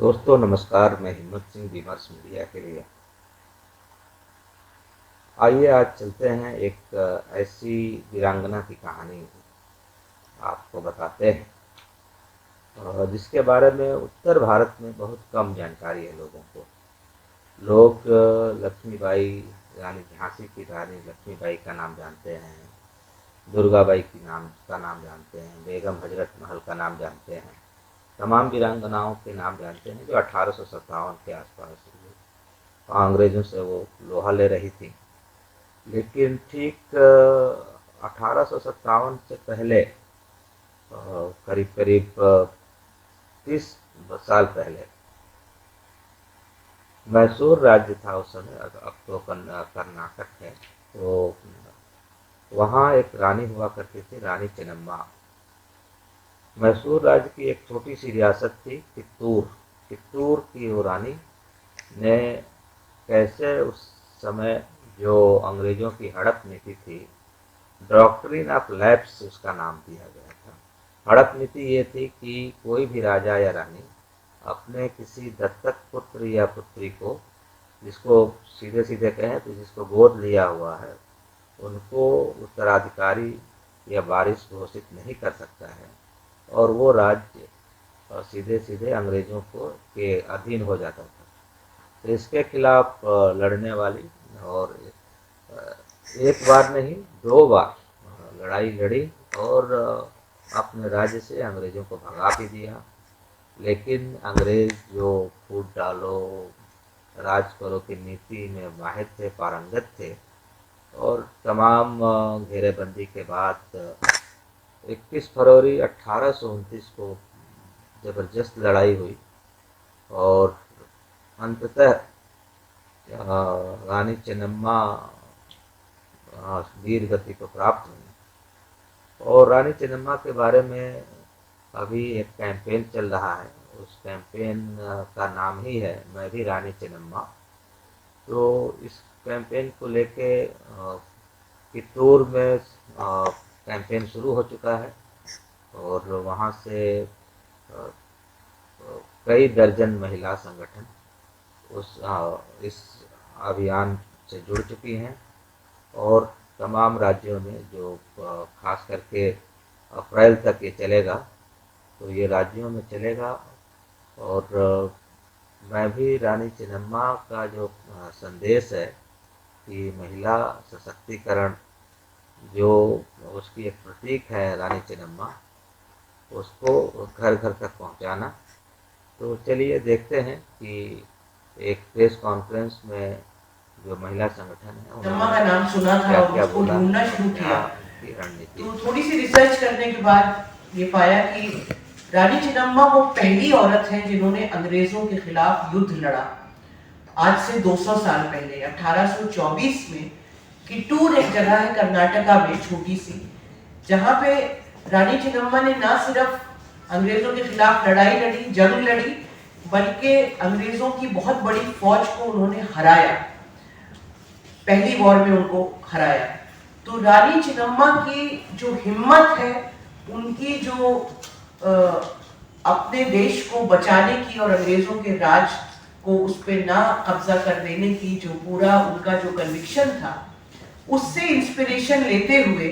दोस्तों नमस्कार, मैं हिम्मत सिंह विमर्श मीडिया के लिए। आइए आज चलते हैं एक ऐसी वीरांगना की कहानी आपको बताते हैं जिसके बारे में उत्तर भारत में बहुत कम जानकारी है लोगों को। लोग लक्ष्मीबाई, रानी झांसी की रानी लक्ष्मीबाई का नाम जानते हैं, दुर्गाबाई का नाम जानते हैं, बेगम हजरत महल का नाम जानते हैं, तमाम वीरांगनाओं के नाम जानते हैं जो 1857 के आसपास अंग्रेजों से वो लोहा ले रही थी। लेकिन ठीक 1857 से पहले करीब करीब 30 साल पहले मैसूर राज्य था उस समय। अब तो कर्नाटक है। तो वहाँ एक रानी हुआ करती थी, रानी चेन्नम्मा। मैसूर राज्य की एक छोटी सी रियासत थी कित्तूर। कित्तूर की वो रानी ने कैसे उस समय जो अंग्रेजों की हड़प नीति थी, डॉक्ट्रिन ऑफ लैप्स उसका नाम दिया गया था। हड़प नीति ये थी कि कोई भी राजा या रानी अपने किसी दत्तक पुत्र या पुत्री को, जिसको सीधे सीधे कहें तो जिसको गोद लिया हुआ है, उनको उत्तराधिकारी या वारिस घोषित नहीं कर सकता है और वो राज्य सीधे सीधे अंग्रेजों के अधीन हो जाता था। तो इसके खिलाफ लड़ने वाली और एक बार नहीं 2 बार लड़ाई लड़ी और अपने राज्य से अंग्रेजों को भगा भी दिया। लेकिन अंग्रेज जो फूट डालो राज करो की नीति में माहिर थे, पारंगत थे, और तमाम घेरेबंदी के बाद 21 फरवरी 1829 को जबरदस्त लड़ाई हुई और अंततः रानी चेन्नम्मा वीर गति को प्राप्त हुई। और रानी चेन्नम्मा के बारे में अभी एक कैंपेन चल रहा है। उस कैंपेन का नाम ही है मैं भी रानी चेन्नम्मा। तो इस कैंपेन को लेके कित्तूर में कैंपेन शुरू हो चुका है और वहाँ से कई दर्जन महिला संगठन इस अभियान से जुड़ चुकी हैं और तमाम राज्यों में जो खास करके अप्रैल तक ये चलेगा, तो ये राज्यों में चलेगा। और मैं भी रानी चेन्नम्मा का जो संदेश है कि महिला सशक्तिकरण जो उसकी एक प्रतीक है रानी चेन्नम्मा, उसको घर घर तक पहुंचाना। तो चलिए देखते हैं कि एक प्रेस कॉन्फ्रेंस में जो महिला संगठन है चेन्नम्मा का नाम सुना था और उसको ढूंढना शुरू किया। तो थोड़ी सी रिसर्च करने के बाद ये पाया कि रानी चेन्नम्मा वो पहली औरत है जिन्होंने अंग्रेजों के खिलाफ युद्ध लड़ा। आज से 200 साल पहले 1824 में कित्तूर एक जगह है कर्नाटका में छोटी सी, जहाँ पे रानी चेन्नम्मा ने ना सिर्फ अंग्रेजों के खिलाफ लड़ाई लड़ी, जंग लड़ी, बल्कि अंग्रेजों की बहुत बड़ी फौज को उन्होंने हराया, पहली वॉर में उनको हराया। तो रानी चेन्नम्मा की जो हिम्मत है, उनकी जो अपने देश को बचाने की और अंग्रेजों के राज को उस पर ना कब्जा कर लेने की जो पूरा उनका जो कन्विक्शन था, उससे इंस्पिरेशन लेते हुए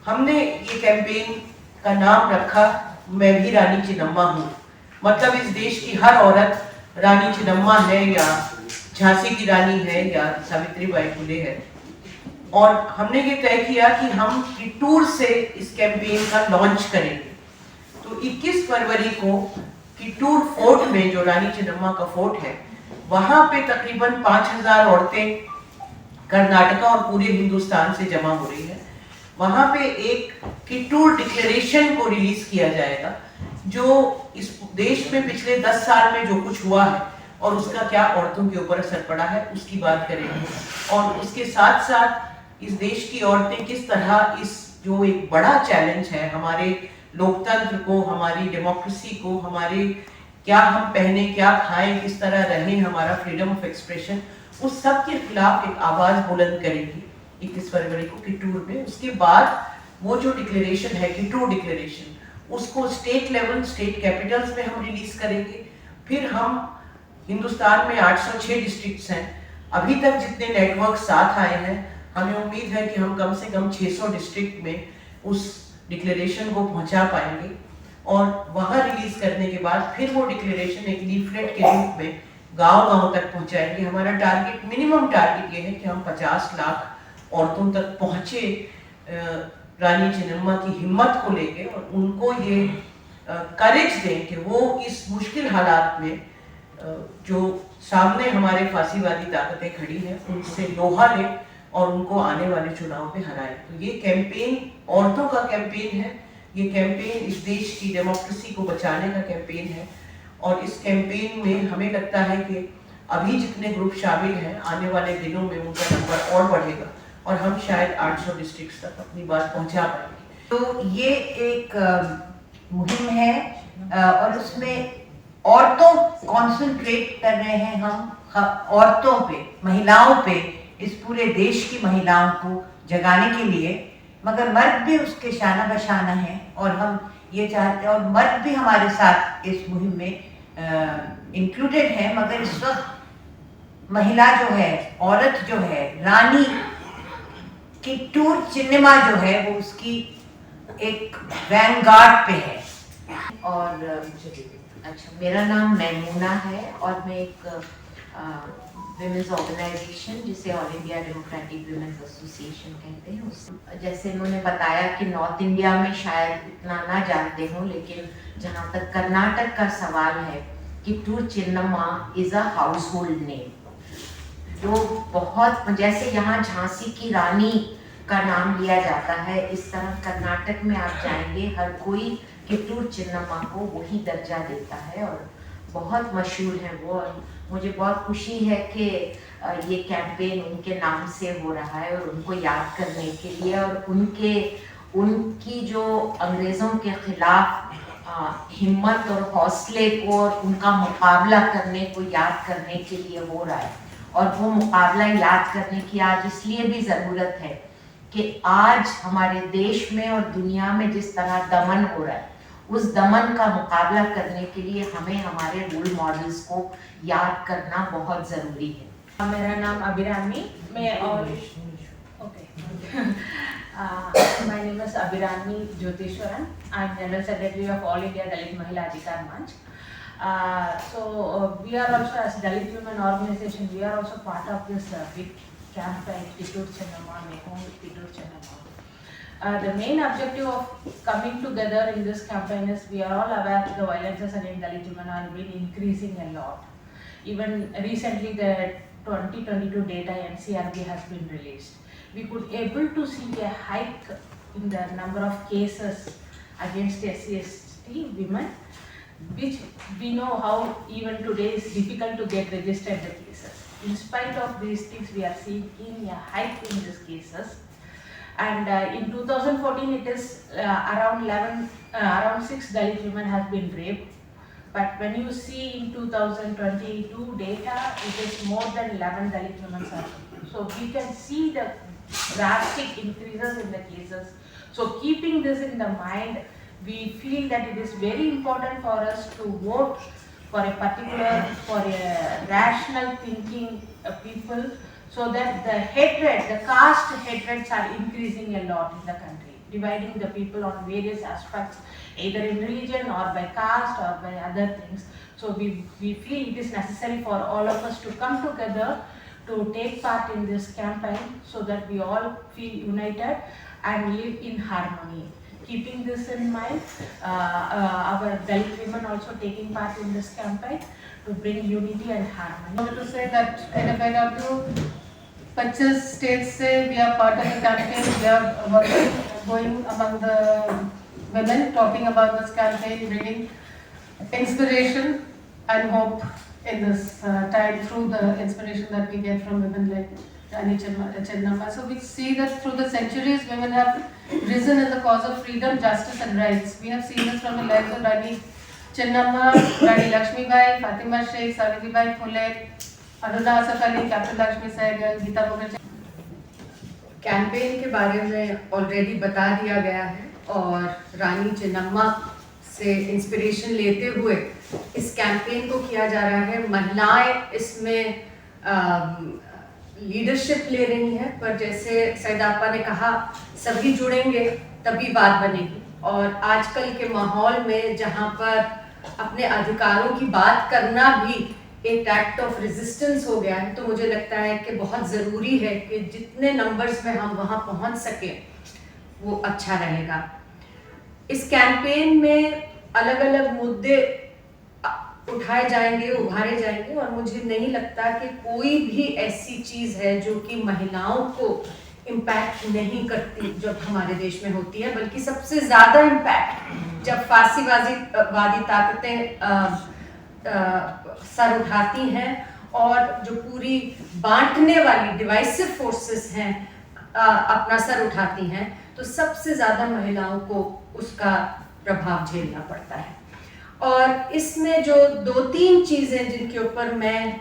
हमने ये कैंपेन का नाम रखा मैं भी रानी चेन्नम्मा हूँ। मतलब इस देश की हर औरत रानी चेन्नम्मा है या झांसी की रानी है या सावित्रीबाई फुले है। और हमने ये तय किया कि हम कित्तूर से इस कैंपेन का लॉन्च करेंगे। तो 21 फरवरी को कित्तूर फोर्ट में, जो रानी चेन्नम्मा का फोर्ट है, वहां पे तकरीबन 5000 औरतें कर्नाटका और पूरे हिंदुस्तान से जमा हो रही है। वहां पे एक कित्तूर डिक्लेरेशन को रिलीज किया जाएगा, जो इस देश में पिछले 10 साल में जो कुछ हुआ है और उसका क्या औरतों के ऊपर असर पड़ा है उसकी बात करेंगे। और उसके साथ साथ इस देश की औरतें किस तरह इस जो एक बड़ा चैलेंज है हमारे लोकतंत्र को, हमारी डेमोक्रेसी को, हमारे क्या हम पहने, क्या खाएं, किस तरह रहें, हमारा फ्रीडम ऑफ एक्सप्रेशन, उस सब के खिलाफ एक आवाज बुलंद करेंगी 21 फरवरी को कित्तूर में। उसके बाद वो जो डिक्लेरेशन है, कित्तूर डिक्लेरेशन, उसको स्टेट लेवल, स्टेट कैपिटल्स में हम रिलीज करेंगे। फिर हम हिंदुस्तान में 806 डिस्ट्रिक्ट्स हैं, अभी तक जितने नेटवर्क साथ आए हैं, हमें उम्मीद है कि हम कम से कम 600 डिस्ट्रिक्ट में उस डिक्लेरेशन को पहुंचा पाएंगे और वहां रिलीज करने के बाद फिर वो डिक्लेरेशन एक लीफलेट के रूप में गांव-गांव तक पहुंचाएंगे। हमारा टारगेट, मिनिमम टारगेट ये है कि हम 50 लाख औरतों तक पहुंचे रानी चेन्नम्मा की हिम्मत को लेके, और उनको ये करेज दें कि वो इस मुश्किल हालात में जो सामने हमारे फांसीवादी ताकतें खड़ी हैं उनसे लोहा लें और उनको आने वाले चुनाव में हराएं। तो ये कैंपेन औरतों का कैंपेन है, ये कैंपेन इस देश की डेमोक्रेसी को बचाने का कैंपेन है, और इस कैंपेन में हमें लगता है कि अभी जितने ग्रुप शामिल हैं आने वाले दिनों में उनका नंबर और बढ़ेगा और हम शायद 800 डिस्ट्रिक्ट्स तक अपनी बात पहुंचा पाएंगे। तो ये एक मुहिम है और उसमें औरतों कॉन्सेंट्रेट कर रहे हैं हम औरतों पे, महिलाओं पे, इस पूरे देश की महिलाओं को जगाने के लिए। मगर मर्द भी उसके शाना बशाना है और हम ये चाहते हैं, और मर्द भी हमारे साथ इस मुहिम में इंक्लूडेड है। मगर इस वक्त महिला जो है, औरत जो है, रानी की टूर चिन्निमा जो है वो उसकी एक वैनगार्ड पे है। और अच्छा, मेरा नाम मैमूना है और मैं एक विमेंस ऑर्गेनाइजेशन जिसे all India democratic women's association कहते हैं उस, जैसे उन्होंने बताया कि नॉर्थ इंडिया में शायद इतना ना जानते हो, लेकिन जहाँ तक कर्नाटक का सवाल है कि tour Chinnamma is a house hold name, जो बहुत, जैसे यहाँ झांसी की रानी का नाम लिया जाता है, इस तरह कर्नाटक में आप जाएंगे हर कोई कित्तूर चिन्नम्मा को वही दर्जा देता है और बहुत मशहूर है वो। और मुझे बहुत खुशी है कि ये कैंपेन उनके नाम से हो रहा है और उनको याद करने के लिए, और उनकी जो अंग्रेज़ों के खिलाफ हिम्मत और हौसले को और उनका मुकाबला करने को याद करने के लिए हो रहा है। और वो मुकाबला याद करने की आज इसलिए भी ज़रूरत है कि आज हमारे देश में और दुनिया में जिस तरह दमन हो रहा है, उस दमन का मुकाबला करने के लिए हमें हमारे रोल मॉडल्स को याद करना बहुत ज़रूरी है। मेरा नाम अभिरामी, मैं और my name is Abhirami Jyotishwaran. I am General Secretary of All India Dalit Mahila Adhikar Manch. We are also, as Dalit Women Organization, we are also part of this big campaign, Kittur Chennamma, Mehom Kittur Chennamma. The main objective of coming together in this campaign is we are all aware that the violences against Dalit women are been increasing a lot. Even recently, the 2022 data NCRB has been released. We could able to see a hike in the number of cases against SC/ST women, which we know how even today is difficult to get registered the cases. In spite of these things, we are seeing a hike in these cases. And in 2014, it is around 6 Dalit women has been raped. But when you see in 2022 data, it is more than 11 Dalit women are raped. So we can see the drastic increases in the cases. So keeping this in the mind, we feel that it is very important for us to vote for a particular, for a rational thinking people, so that the hatred, the caste hatreds are increasing a lot in the country, dividing the people on various aspects, either in religion or by caste or by other things. So we feel it is necessary for all of us to come together to take part in this campaign so that we all feel united and live in harmony. Keeping this in mind, our Dalit women also taking part in this campaign to bring unity and harmony. I want to say that NFIW 25 states say we are part of the campaign. We are going among the women, talking about this campaign, bringing inspiration and hope in this time through the inspiration that we get from women like Rani Chennamma. So we see that through the centuries, women have risen in the cause of freedom, justice and rights. We have seen this from the lives of Rani Chennamma, Rani Lakshmibai, Fatima Sheikh, Savitribai Phule, Aruna Asaf Ali, Captain Lakshmi Sehgal, Geeta Mukerjee. Campaign के बारे में already बता दिया गया है और रानी चेन्नम्मा से inspiration लेते हुए इस कैंपेन को किया जा रहा है। महिलाएं इसमें लीडरशिप ले रही हैं, पर जैसे सैदापा ने कहा, सभी जुड़ेंगे तभी बात बनेगी। और आजकल के माहौल में जहाँ पर अपने अधिकारों की बात करना भी एक एक्ट ऑफ रेजिस्टेंस हो गया है, तो मुझे लगता है कि बहुत ज़रूरी है कि जितने नंबर्स में हम वहाँ पहुँच सकें वो अच्छा रहेगा। इस कैंपेन में अलग अलग मुद्दे उठाए जाएंगे, उभारे जाएंगे, और मुझे नहीं लगता कि कोई भी ऐसी चीज़ है जो कि महिलाओं को इम्पैक्ट नहीं करती जब हमारे देश में होती है, बल्कि सबसे ज़्यादा इम्पैक्ट जब फासीवादी ताकतें सर उठाती हैं और जो पूरी बांटने वाली डिवाइसिव फोर्सेस हैं अपना सर उठाती हैं, तो सबसे ज़्यादा महिलाओं को उसका प्रभाव झेलना पड़ता है। और इसमें जो 2-3 चीज़ें जिनके ऊपर मैं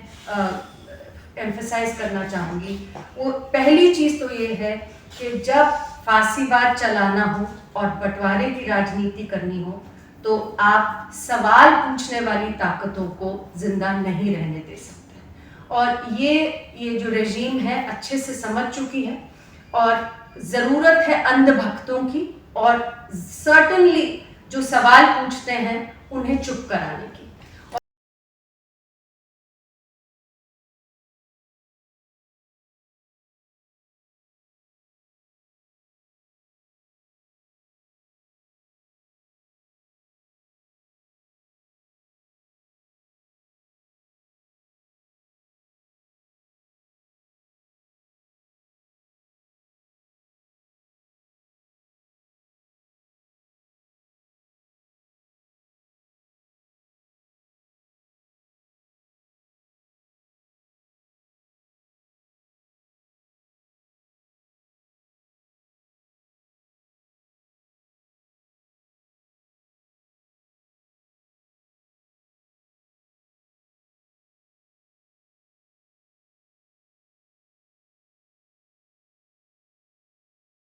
एम्फसाइज करना चाहूँगी, वो पहली चीज़ तो ये है कि जब फांसीवाद चलाना हो और बंटवारे की राजनीति करनी हो, तो आप सवाल पूछने वाली ताकतों को जिंदा नहीं रहने दे सकते। और ये जो रेजीम है अच्छे से समझ चुकी है, और ज़रूरत है अंधभक्तों की, और सर्टनली जो सवाल पूछते हैं उन्हें चुप कराने की।